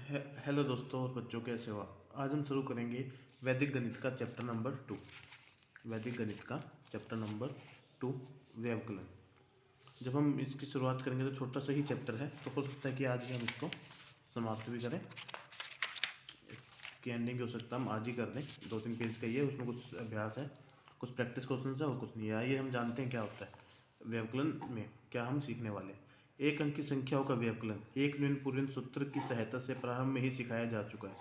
Hello दोस्तों और बच्चों, कैसे हो आप? आज हम शुरू करेंगे वैदिक गणित का चैप्टर नंबर 2। वैदिक गणित का चैप्टर नंबर 2, व्यवकलन। जब हम इसकी शुरुआत करेंगे तो छोटा सा ही चैप्टर है, तो हो सकता है कि आज ही हम इसको समाप्त भी करें। इसकी एंडिंग हो सकता है हम आज ही कर दें। 2-3 पेज का ही है, उसमें कुछ अभ्यास है, कुछ प्रैक्टिस क्वेश्चन है और कुछ नहीं है। आइए हम जानते हैं क्या होता है व्यवकलन में, क्या हम सीखने वाले हैं। एक अंक की संख्याओं का व्यवकलन एक न्यून पूर्व सूत्र की सहायता से प्रारंभ में ही सिखाया जा चुका है।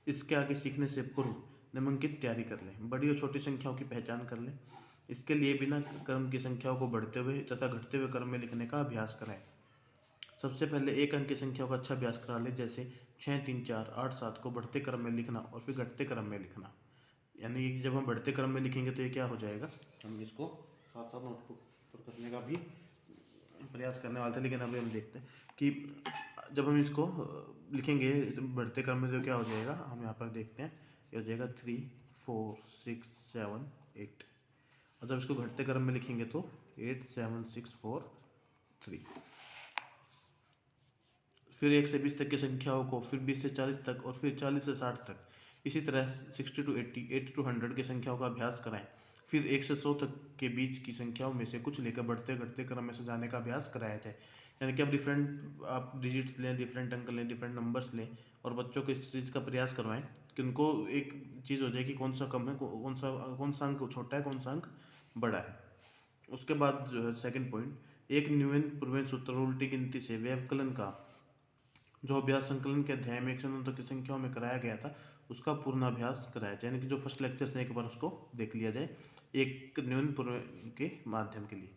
इसके आगे सीखने से पूर्व निम्नलिखित तैयारी कर लें। बड़ी और छोटी संख्याओं की पहचान कर लें। इसके लिए बिना क्रम की संख्याओं को बढ़ते हुए तथा घटते हुए क्रम में लिखने का अभ्यास कराएं। सबसे पहले एक अंक की संख्याओं का अच्छा अभ्यास करा लें, जैसे 6, 3, 4, 8, 7 को बढ़ते क्रम में लिखना और फिर घटते क्रम में लिखना। यानी कि जब हम बढ़ते क्रम में लिखेंगे तो ये क्या हो जाएगा, हम इसको साथ साथ नोटबुक पर करने का भी प्रयास करने वाले थे, लेकिन अभी हम देखते हैं कि जब हम इसको लिखेंगे बढ़ते क्रम में तो क्या हो जाएगा। हम यहाँ पर देखते हैं, ये हो जाएगा 3, 4, 6, 7, 8। और जब इसको घटते क्रम में लिखेंगे तो 8, 7, 6, 4, 3। फिर 1 से 20 तक की संख्याओं को, फिर 20 से 40 तक और फिर 40 से 60 तक, इसी तरह 60 to 80, 80 to 100 की संख्याओं का अभ्यास कराएं। फिर 1 से 100 तक के बीच की संख्याओं में से कुछ लेकर बढ़ते घटते क्रम में सजाने का अभ्यास कराया जाए। यानी कि आप डिजिट्स लें, डिफरेंट अंक लें, डिफरेंट नंबर्स लें और बच्चों को इस चीज़ का प्रयास करवाएं कि उनको एक चीज़ हो जाए कि कौन सा कम है, कौन सा अंक छोटा है, कौन सा अंक बड़ा है। उसके बाद जो है सेकंड पॉइंट, एक न्यून पूर्वेन सूत्र उल्टी गिनती से व्यवकलन का जो अभ्यास संकलन के अध्याय में 1 से 9 तक की संख्याओं में कराया गया था, उसका पूर्ण अभ्यास कराया जाए। यानी कि जो फर्स्ट लेक्चर से एक बार उसको देख लिया जाए एक न्यून पूर्व के माध्यम के लिए।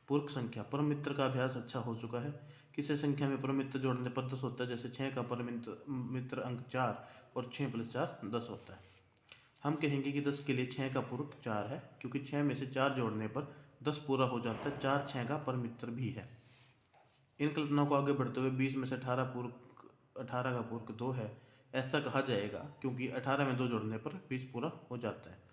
पूरक संख्या परम मित्र का अभ्यास अच्छा हो चुका है। किसी संख्या में परम मित्र जोड़ने पर 10 होता है, जैसे 6 का परम मित्र अंक 4 और 6 + 4 10 होता है। हम कहेंगे कि 10 के लिए 6 का पूरक 4 है, क्योंकि 6 में से 4 जोड़ने पर 10 पूरा हो जाता है। 4 6 का परम मित्र भी है। इन कल्पनाओं को आगे बढ़ते हुए 20 में से 18 का पूरक 2 है, ऐसा कहा जाएगा क्योंकि 18 में 2 जोड़ने पर 20 पूरा हो जाता है।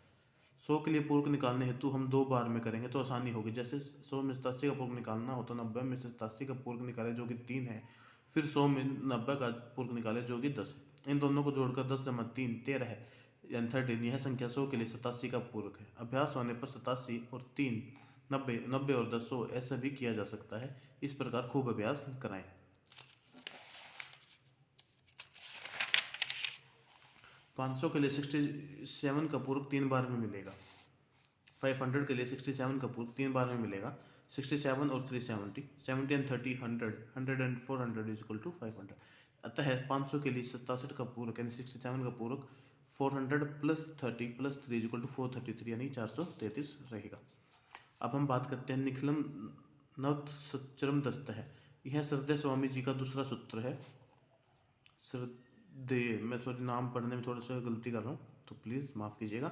100 के लिए पूरक निकालने हेतु हम 2 बार में करेंगे तो आसानी होगी। जैसे 100 में 87 का पूरक निकालना हो तो 90 में से 87 का पूरक निकाले जो कि 3 है, फिर 100 में 90 का पूरक निकाले जो कि 10 है। इन दोनों को जोड़कर 10 + 3 13 है, यानी 13। यह संख्या 100 के लिए 87 का पूरक है। अभ्यास होने पर 87 और 3 90, 90 और 10 100 ऐसा भी किया जा सकता है। इस प्रकार खूब अभ्यास कराएं। 500 के लिए 67 का पूरक 3 बार में मिलेगा। 500 के लिए 67 का पूरक 3 बार में मिलेगा। 67 और 370, 70 and 30 100, 100 and 400 is equal to 500। अतः 500 के लिए 67 का पूरक यानी 67 का पूरक 400 + 30 + 3 इज इक्वल टू 433 यानी 433 रहेगा। अब हम बात करते हैं निखिलम नवतश्चरम दस्त है। यह श्रद्धेय स्वामी जी का दूसरा सूत्र है। श्रद्धेय, मैं सॉरी नाम पढ़ने में थोड़ा सा गलती कर रहा हूँ, तो प्लीज़ माफ़ कीजिएगा।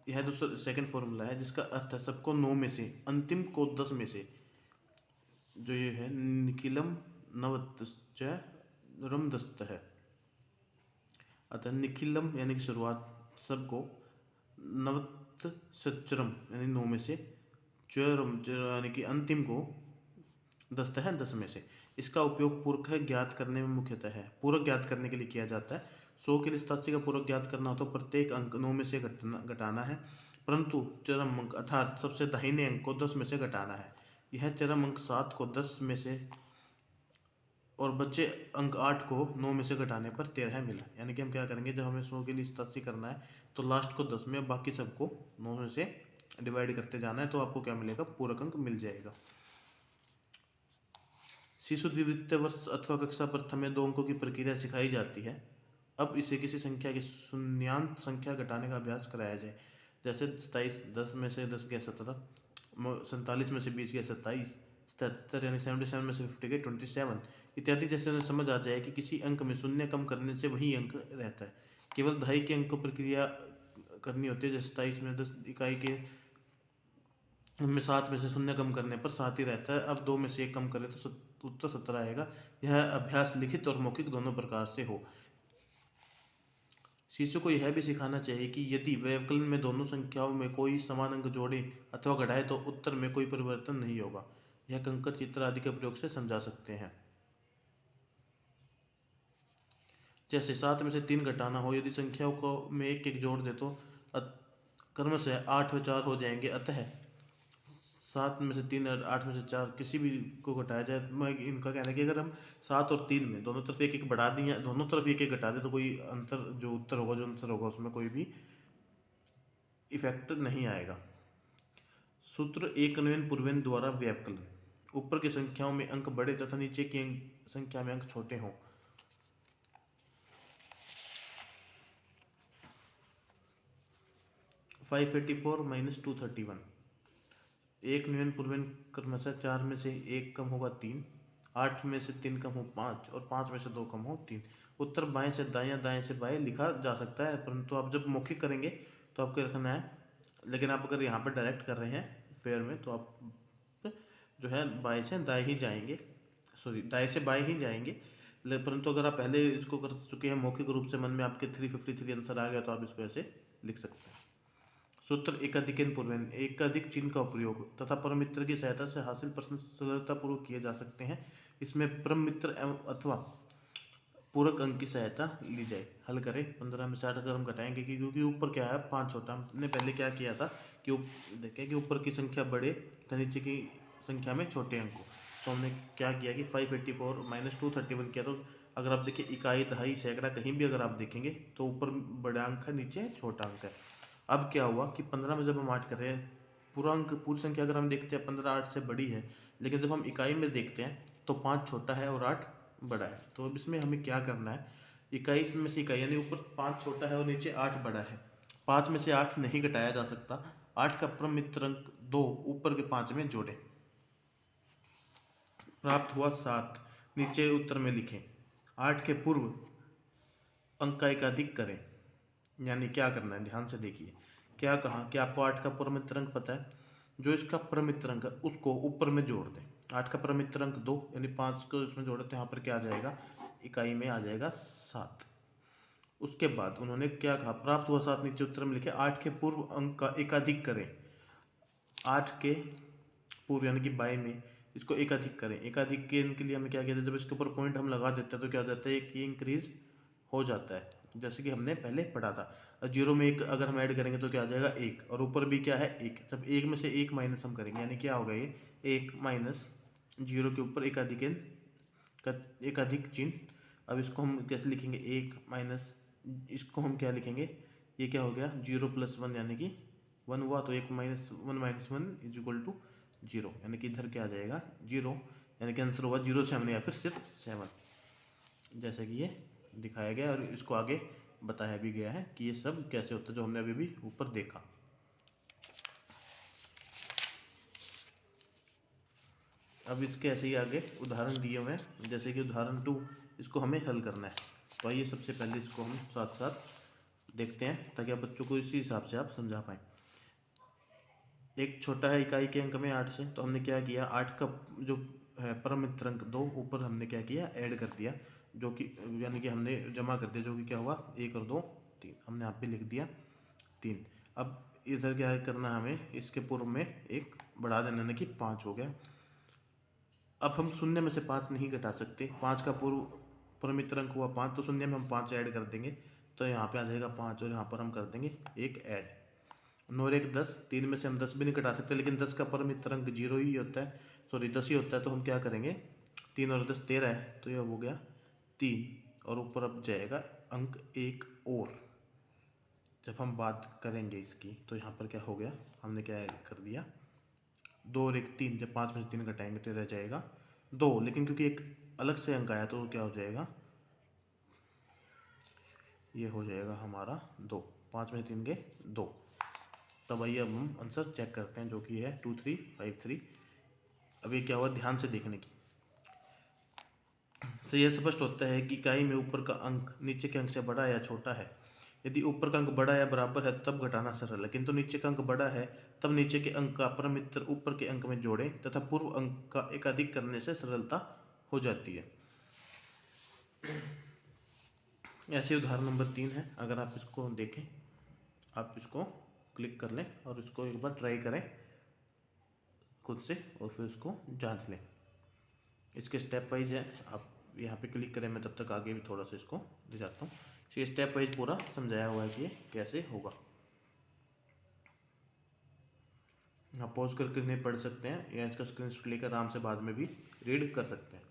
यह दूसरा सेकंड फॉर्मूला है जिसका अर्थ है सबको 9 में से, अंतिम को 10 में से। जो ये है निखिलम नवतश्चरम दस्त है। अतः निखिलम यानी कि शुरुआत, सबको, नवतश्चरम यानी 9 में से, चरम यानी कि अंतिम को, दस्त है 10 में से। इसका उपयोग पूरक ज्ञात करने में मुख्यतः है, पूरक ज्ञात करने के लिए किया जाता है। 100 के लिए 87 का पूरक ज्ञात करना हो तो प्रत्येक अंक 9 में से घटाना है, परंतु चरम अंक अर्थात सबसे दाहिने अंक को 10 में से घटाना है। यह चरम अंक 7 को 10 में से और बच्चे अंक 8 को 9 में से घटाने पर 13 मिला। यानी कि हम क्या करेंगे, जब हमें 100 के लिए 87 करना है तो लास्ट को 10 में, बाकी सबको 9 में से डिवाइड करते जाना है, तो आपको क्या मिलेगा, पूरक अंक मिल जाएगा। शिशु द्वितीय वर्ष अथवा कक्षा प्रथम में 2 अंकों की प्रक्रिया सिखाई जाती है। अब इसे किसी संख्या की शून्यान्त संख्या घटाने का अभ्यास कराया जाए। जैसे 27, 10 में से 10 गए 17, 47 में से 20 गए 27, 77 यानी 77 में से 50 गए 27 इत्यादि। जैसे उन्हें समझ आ जाए कि किसी अंक में शून्य कम करने से वही अंक रहता है। केवल दहाई के अंक को प्रक्रिया करनी होती है। जैसे 27 में 10 इकाई के उनमें 7 में से शून्य कम करने पर 7 ही रहता है। अब 2 में से 1 कम करें तो उत्तर 17 आएगा। यह अभ्यास लिखित और मौखिक दोनों प्रकार से हो। शिशु को यह भी सिखाना चाहिए कि यदि व्यवकलन में दोनों संख्याओं में कोई समान अंक जोड़े अथवा घटाए तो उत्तर में कोई परिवर्तन नहीं होगा। यह कंकड़ चित्र आदि के प्रयोग से समझा सकते हैं। जैसे 7 में से 3 घटाना हो, यदि संख्याओं को में एक एक जोड़ दे तो क्रमशः 8 व 4 हो जाएंगे। अतः 7 में से 3 और 8 में से 4 किसी भी को घटाया जाए, मैं इनका कहना है कि अगर हम 7 और 3 में दोनों तरफ एक एक बढ़ा दें या दोनों तरफ एक एक घटा दें तो कोई अंतर जो उत्तर होगा जो आंसर होगा उसमें कोई भी इफेक्ट नहीं आएगा। सूत्र एकन्वयन पूर्वन्वयन द्वारा व्यवकलन। ऊपर की संख्याओं में अंक बड़े तथा नीचे की संख्या में अंक छोटे हों। 584 माइनस 231। एक न्यून पूर्वन्वयन क्रमशः 4 में से 1 कम होगा 3, 8 में से 3 कम हो 5 और 5 में से 2 कम हो 3। उत्तर बाएं से दाएं या दाएं से बाएं लिखा जा सकता है, परंतु आप जब मौखिक करेंगे तो आपको रखना है, लेकिन आप अगर यहाँ पर डायरेक्ट कर रहे हैं फेयर में तो आप जो है बाएं से दाएं ही जाएंगे, सॉरी दाएं से बाएं ही जाएंगे। परंतु अगर आप पहले इसको कर चुके हैं मौखिक रूप से, मन में आपके 353 आंसर आ गया तो आप इसको ऐसे लिख सकते हैं। सूत्र एकाधिकन पूर्वन्वयन। एकाधिक चिन्ह का उपयोग तथा परम मित्र की सहायता से हासिल प्रश्न सरलतापूर्वक किए जा सकते हैं। इसमें परम मित्र एवं अथवा पूरक अंक की सहायता ली जाए। हल करें। 15 में से 8 अगर हम घटाएंगे क्योंकि ऊपर क्या है 5 छोटा, हमने पहले क्या किया था कि देखें कि ऊपर की संख्या बड़े तथा नीचे की संख्या में छोटे अंक हो, तो हमने क्या किया कि 584 माइनस 231 किया। तो अगर आप देखिए इकाई, दहाई, सैकड़ा कहीं भी अगर आप देखेंगे तो ऊपर बड़ा अंक है नीचे छोटा अंक है। अब क्या हुआ कि 15 में जब हम 8 कर रहे हैं, पूरा अंक पूरी संख्या अगर हम देखते हैं 15 8 से बड़ी है, लेकिन जब हम इकाई में देखते हैं तो 5 छोटा है और 8 बड़ा है। तो अब इसमें हमें क्या करना है, इकाई में से इकाई यानी ऊपर 5 छोटा है और नीचे 8 बड़ा है। 5 में से 8 नहीं घटाया जा सकता। 8 का परम मित्र अंक 2 ऊपर के 5 में जोड़े, प्राप्त हुआ 7। नीचे उत्तर में लिखें। 8 के पूर्व अंक का एकाधिक करें। यानी क्या करना है, ध्यान से देखिए क्या कहा कि आपको 8 का परम मित्र अंक पता है, जो इसका परम मित्र अंक है उसको ऊपर में जोड़ दें। 8 का परम मित्र अंक 2 यानी 5 को इसमें जोड़े तो यहाँ पर क्या आ जाएगा, इकाई में आ जाएगा 7। उसके बाद उन्होंने क्या कहा, प्राप्त हुआ 7, नीचे उत्तर में लिखे 8 के पूर्व अंक का एकाधिक करें। 8 के पूर्व यानी कि बाई में इसको एकाधिक करें। एकाधिक के लिए हमें क्या कहते हैं, जब इसके ऊपर पॉइंट हम लगा देते हैं तो क्या हो जाता है, एक इंक्रीज हो जाता है, जैसे कि हमने पहले पढ़ा था। 0 में 1 अगर हम ऐड करेंगे तो क्या आ जाएगा 1, और ऊपर भी क्या है 1। जब 1 में से 1 माइनस हम करेंगे यानी क्या होगा ये 1 माइनस 0 के ऊपर एकाधिक चिन्ह। अब इसको हम कैसे लिखेंगे, 1 माइनस, इसको हम क्या लिखेंगे, ये क्या हो गया 0 प्लस 1 यानी कि 1 हुआ, तो 1 माइनस 1 इज इक्वल टू 0, यानी कि इधर क्या आ जाएगा 0, यानी कि आंसर होगा 0 से हमने या फिर सिर्फ 7, जैसे कि ये दिखाया गया और इसको आगे बताया भी गया है कि ये सब कैसे होता है जो हमने अभी भी ऊपर देखा। अब इसके ऐसे ही आगे उदाहरण दिए हुए हैं, जैसे कि उदाहरण 2, इसको हमें हल करना है। तो आइए सबसे पहले इसको हम साथ साथ देखते हैं ताकि आप बच्चों को इसी हिसाब से आप समझा पाएँ। एक छोटा है इकाई के अंक में 8 से, तो हमने क्या किया 8 का जो है परम मित्र अंक 2 ऊपर हमने क्या किया ऐड कर दिया, जो कि यानी कि हमने जमा कर दिया, जो कि क्या हुआ 1 और 2 3, हमने यहाँ पे लिख दिया 3। अब इधर क्या करना है हमें, इसके पूर्व में एक बढ़ा देना यानी कि 5 हो गया। अब हम शून्य में से 5 नहीं घटा सकते, 5 का पूर्व परम मित्र अंक हुआ 5, तो शून्य में हम 5 ऐड कर देंगे तो यहाँ पे आ जाएगा 5 और यहाँ पर हम कर देंगे एक ऐड। 9 और 1 10, 3 में से हम 10 भी नहीं घटा सकते, लेकिन 10 का परम मित्र अंक 0 ही होता है, सॉरी 10 ही होता है, तो हम क्या करेंगे 3 और 10 13 है, तो यह हो गया 3, और ऊपर अब जाएगा अंक 1 और। जब हम बात करेंगे इसकी तो यहाँ पर क्या हो गया, हमने क्या कर दिया 2 और 1 3, जब 5 में से 3 घटाएंगे तो रह जाएगा 2, लेकिन क्योंकि एक अलग से अंक आया तो क्या हो जाएगा, ये हो जाएगा हमारा 2, 5 में से 3 गए 2। तब आइए अब हम आंसर चेक करते हैं जो कि है 2353। अब ये क्या हुआ ध्यान से देखने की, तो यह स्पष्ट होता है कि इकाई में ऊपर का अंक नीचे के अंक से बड़ा या छोटा है। यदि ऊपर का अंक बड़ा या बराबर है तब घटाना सरल है, किंतु नीचे का अंक बड़ा है तब नीचे के अंक का परम मित्र ऊपर के अंक में जोड़ें तथा पूर्व अंक का एकाधिक करने से सरलता हो जाती है। ऐसे उदाहरण नंबर 3 है, अगर आप इसको देखें, आप इसको क्लिक कर लें और इसको एक बार ट्राई करें खुद से और फिर इसको जांच लें। इसके स्टेप वाइज है, आप यहाँ पे क्लिक करें, मैं तब तक आगे भी थोड़ा सा इसको दिखाता हूँ। ये स्टेप वाइज पूरा समझाया हुआ है कि ये कैसे होगा। आप पॉज करके नहीं पढ़ सकते हैं या इसका स्क्रीनशॉट लेकर आराम से बाद में भी रीड कर सकते हैं।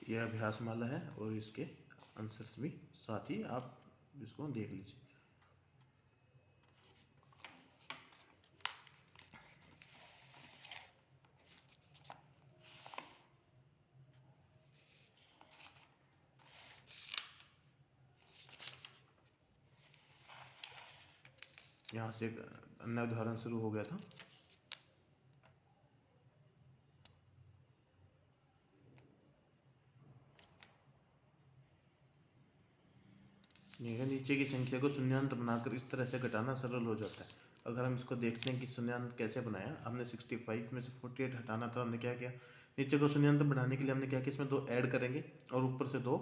यह अभ्यास माला है और इसके आंसर्स भी साथ ही आप इसको देख लीजिए। यहाँ से एक अन्य उदाहरण शुरू हो गया था। यह नीचे की संख्या को शून्यांत बनाकर इस तरह से घटाना सरल हो जाता है। अगर हम इसको देखते हैं कि शून्यांत कैसे बनाया, हमने 65 में से 48 हटाना था, हमने क्या किया, नीचे को शून्यांत बनाने के लिए हमने क्या किया, इसमें 2 ऐड करेंगे और ऊपर से 2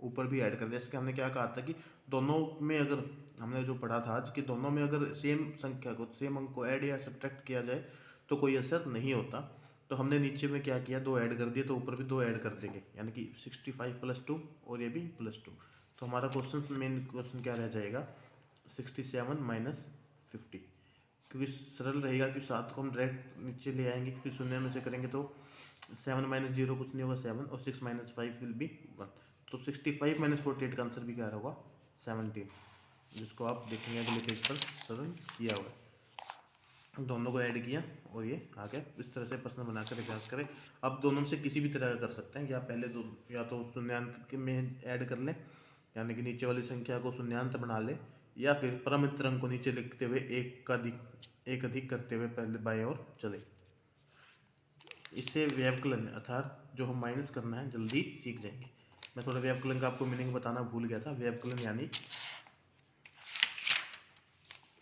ऊपर भी ऐड कर दिया। जैसे कि हमने क्या कहा था कि दोनों में अगर हमने जो पढ़ा था आज कि दोनों में अगर सेम संख्या को, सेम अंक को ऐड या सब्ट्रैक्ट किया जाए तो कोई असर नहीं होता। तो हमने नीचे में क्या किया, 2 ऐड कर दिए, तो ऊपर भी 2 ऐड कर देंगे, यानी कि 65 + 2 और ये भी +2। तो हमारा क्वेश्चन, मेन क्वेश्चन क्या रह जाएगा, 67 - 50। क्योंकि सरल रहेगा कि 7 को हम डायरेक्ट नीचे ले आएंगे, क्योंकि शून्य में से करेंगे तो 7 - 0 कुछ नहीं होगा 7, और 6 - 5 विल बी 1। तो 65 - 48 का आंसर भी क्या होगा, 17, जिसको आप देखेंगे अगले पेज पर सरल किया हुआ है। दोनों को ऐड किया और ये आ गया। इस तरह से प्रश्न बनाकर अभ्यास करें। अब दोनों में से किसी भी तरह का कर सकते हैं, या पहले दो, या तो शून्यांत में ऐड कर लें, यानी कि नीचे वाली संख्या को शून्यांत बना ले, या फिर परमित्र अंक को नीचे लिखते हुए एक अधिक करते हुए पहले बाएं ओर चले। इससे व्यवकलन अर्थात जो हम माइनस करना है जल्दी सीख जाएंगे। मैं थोड़ा व्यवकलन का आपको मीनिंग बताना भूल गया था। व्यवकलन यानी,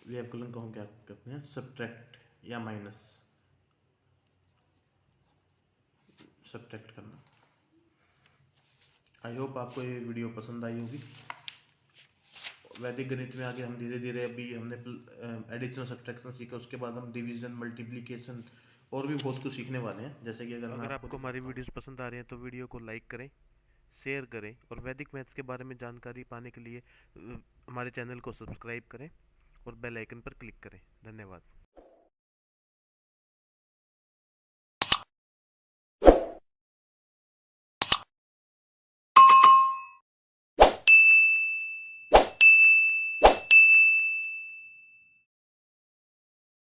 व्यवकलन को हम क्या कहते हैं, सब्ट्रैक्ट या माइनस, सब्ट्रैक्ट करना। आई होप आपको ये वीडियो पसंद आई होगी। वैदिक गणित में आगे हम धीरे धीरे, अभी हमने एडिशन सब्ट्रैक्शन सीखा, उसके बाद हम डिवीजन, मल्टीप्लिकेशन और भी बहुत कुछ सीखने वाले हैं। जैसे कि अगर आपको हमारी वीडियोस पसंद आ रही हैं तो वीडियो को लाइक करें, शेयर करें, और वैदिक मैथ्स के बारे में जानकारी पाने के लिए हमारे चैनल को सब्सक्राइब करें और बेल आइकन पर क्लिक करें। धन्यवाद।